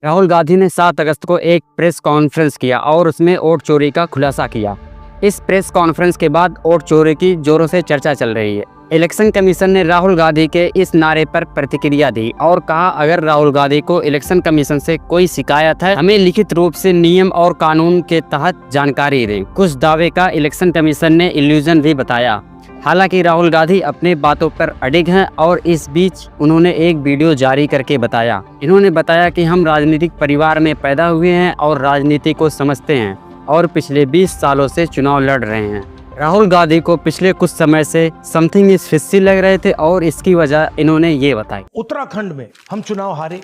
राहुल गांधी ने 7 अगस्त को एक प्रेस कॉन्फ्रेंस किया और उसमें वोट चोरी का खुलासा किया। इस प्रेस कॉन्फ्रेंस के बाद वोट चोरी की जोरों से चर्चा चल रही है। इलेक्शन कमीशन ने राहुल गांधी के इस नारे पर प्रतिक्रिया दी और कहा, अगर राहुल गांधी को इलेक्शन कमीशन से कोई शिकायत है, हमें लिखित रूप से नियम और कानून के तहत जानकारी दें। कुछ दावे का इलेक्शन कमीशन ने इल्यूजन भी बताया। हालांकि राहुल गांधी अपने बातों पर अडिग हैं और इस बीच उन्होंने एक वीडियो जारी करके बताया। इन्होंने बताया कि हम राजनीतिक परिवार में पैदा हुए हैं और राजनीति को समझते हैं और पिछले 20 सालों से चुनाव लड़ रहे हैं। राहुल गांधी को पिछले कुछ समय से समथिंग इज फिशी लग रहे थे और इसकी वजह इन्होंने ये बताई। उत्तराखंड में हम चुनाव हारे।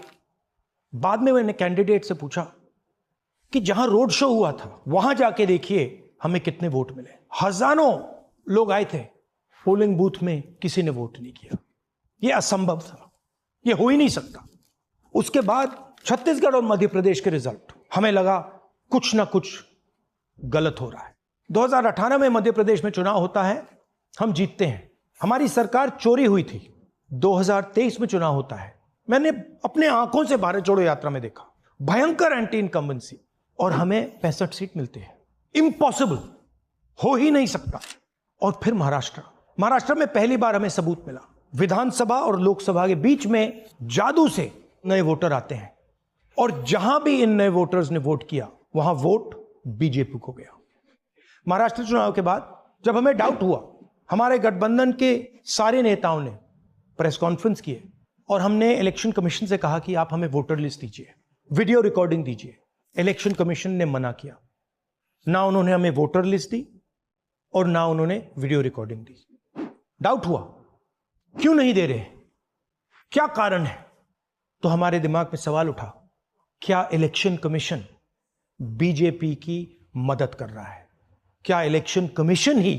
बाद में मैंने कैंडिडेट से पूछा कि जहां रोड शो हुआ था वहां जाके देखिए हमें कितने वोट मिले। हजारों लोग आए थे, पोलिंग बूथ में किसी ने वोट नहीं किया। यह असंभव था, यह हो ही नहीं सकता। उसके बाद छत्तीसगढ़ और मध्य प्रदेश के रिजल्ट, हमें लगा कुछ ना कुछ गलत हो रहा है। 2018 में मध्य प्रदेश में चुनाव होता है, हम जीतते हैं, हमारी सरकार चोरी हुई थी। 2023 में चुनाव होता है, मैंने अपने आंखों से भारत जोड़ो यात्रा में देखा भयंकर एंटी इनकम्बेंसी और हमें 65 सीट मिलते हैं। इम्पॉसिबल, हो ही नहीं सकता। और फिर महाराष्ट्र में पहली बार हमें सबूत मिला, विधानसभा और लोकसभा के बीच में जादू से नए वोटर आते हैं और जहां भी इन नए वोटर्स ने वोट किया वहां वोट बीजेपी को गया। महाराष्ट्र चुनाव के बाद जब हमें डाउट हुआ, हमारे गठबंधन के सारे नेताओं ने प्रेस कॉन्फ्रेंस किए और हमने इलेक्शन कमीशन से कहा कि आप हमें वोटर लिस्ट दीजिए, वीडियो रिकॉर्डिंग दीजिए। इलेक्शन कमीशन ने मना किया, ना उन्होंने हमें वोटर लिस्ट दी और ना उन्होंने वीडियो रिकॉर्डिंग दी। डाउट हुआ, क्यों नहीं दे रहे, क्या कारण है? तो हमारे दिमाग में सवाल उठा, क्या इलेक्शन कमीशन बीजेपी की मदद कर रहा है? क्या इलेक्शन कमीशन ही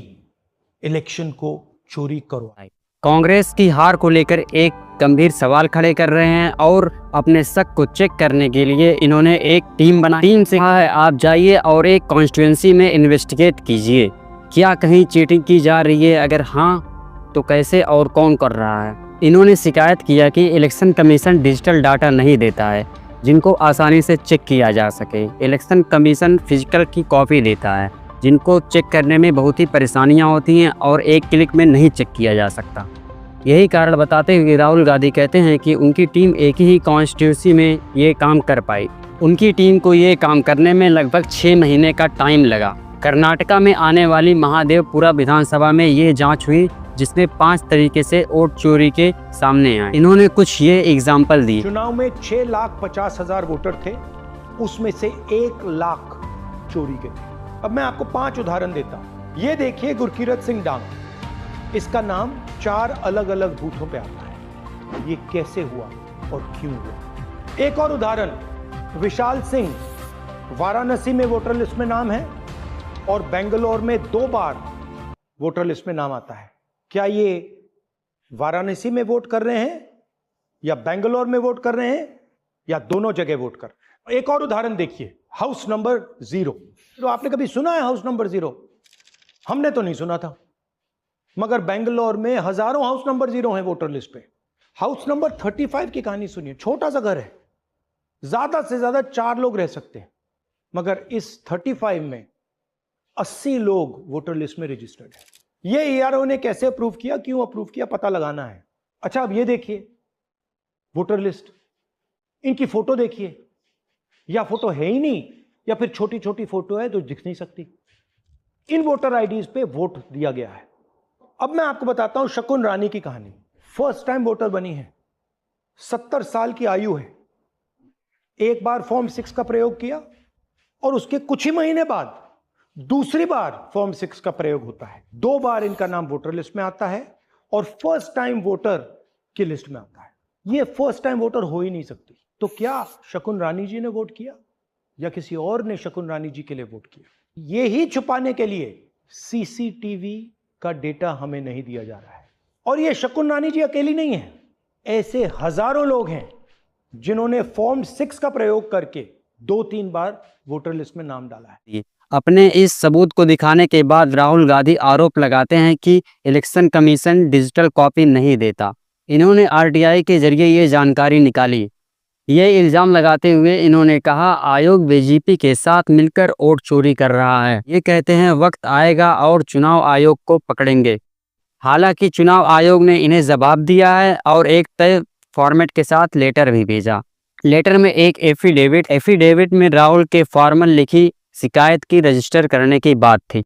इलेक्शन को चोरी करवाए? कांग्रेस की हार को लेकर एक गंभीर सवाल खड़े कर रहे हैं और अपने शक को चेक करने के लिए इन्होंने एक टीम बनाई। टीम से कहा है, आप जाइए और एक कॉन्स्टिट्यूएंसी में इन्वेस्टिगेट कीजिए, क्या कहीं चीटिंग की जा रही है, अगर हाँ तो कैसे और कौन कर रहा है। इन्होंने शिकायत किया कि इलेक्शन कमीशन डिजिटल डाटा नहीं देता है जिनको आसानी से चेक किया जा सके। इलेक्शन कमीशन फिजिकल की कॉपी देता है जिनको चेक करने में बहुत ही परेशानियां होती हैं और एक क्लिक में नहीं चेक किया जा सकता। यही कारण बताते हुए राहुल गांधी कहते हैं कि उनकी टीम एक ही कॉन्स्टिट्यूंसी में ये काम कर पाई। उनकी टीम को ये काम करने में लगभग 6 महीने का टाइम लगा। कर्नाटका में आने वाली महादेवपुरा विधानसभा में ये जांच हुई जिसमें 5 तरीके से वोट चोरी के सामने आए। इन्होंने कुछ ये एग्जाम्पल दी। चुनाव में 6,50,000 वोटर थे, उसमें से 1 लाख चोरी के थे। अब मैं आपको 5 उदाहरण देता हूं। ये देखिए गुरकीरत सिंह डांग, इसका नाम 4 अलग अलग बूथों पे आता है। ये कैसे हुआ और क्यों हुआ? एक और उदाहरण, विशाल सिंह, वाराणसी में वोटर लिस्ट में नाम है और बेंगलोर में 2 बार वोटर लिस्ट में नाम आता है। क्या ये वाराणसी में वोट कर रहे हैं या बेंगलोर में वोट कर रहे हैं या दोनों जगह वोट कर? एक और उदाहरण देखिए, हाउस नंबर 0। तो आपने कभी सुना है हाउस नंबर 0? हमने तो नहीं सुना था, मगर बेंगलोर में हजारों हाउस नंबर 0 हैं वोटर लिस्ट पे। हाउस नंबर 35 की कहानी सुनिए। छोटा सा घर है, ज्यादा से ज्यादा 4 लोग रह सकते हैं, मगर इस 35 में 80 लोग वोटर लिस्ट में रजिस्टर्ड है। ये ईआरओ ने कैसे अप्रूव किया, क्यों अप्रूव किया, पता लगाना है। अच्छा, अब ये देखिए वोटर लिस्ट, इनकी फोटो देखिए, या फोटो है ही नहीं या फिर छोटी छोटी फोटो है जो दिख नहीं सकती। इन वोटर आईडीज पे वोट दिया गया है। अब मैं आपको बताता हूं शकुन रानी की कहानी। फर्स्ट टाइम वोटर बनी है, 70 साल की आयु है। एक बार फॉर्म 6 का प्रयोग किया और उसके कुछ ही महीने बाद दूसरी बार फॉर्म 6 का प्रयोग होता है। 2 बार इनका नाम वोटर लिस्ट में आता है और फर्स्ट टाइम वोटर की लिस्ट में आता है। ये फर्स्ट टाइम वोटर हो ही नहीं सकती। तो क्या शकुन रानी जी ने वोट किया या किसी और ने शकुन रानी जी के लिए वोट किया? ये ही छुपाने के लिए सीसीटीवी का डेटा हमें नहीं दिया जा रहा है। और ये शकुन रानी जी अकेली नहीं है, ऐसे हजारों लोग हैं जिन्होंने फॉर्म 6 का प्रयोग करके 2-3 बार वोटर लिस्ट में नाम डाला है। अपने इस सबूत को दिखाने के बाद राहुल गांधी आरोप लगाते हैं कि इलेक्शन कमीशन डिजिटल कॉपी नहीं देता। इन्होंने आरटीआई के जरिए ये जानकारी निकाली। ये इल्ज़ाम लगाते हुए इन्होंने कहा आयोग बीजेपी के साथ मिलकर वोट चोरी कर रहा है। ये कहते हैं वक्त आएगा और चुनाव आयोग को पकड़ेंगे। हालांकि चुनाव आयोग ने इन्हें जवाब दिया है और एक तय फॉर्मेट के साथ लेटर भी भेजा। लेटर में एक एफिडेविट में राहुल के फॉर्मल लिखी शिकायत की रजिस्टर करने की बात थी।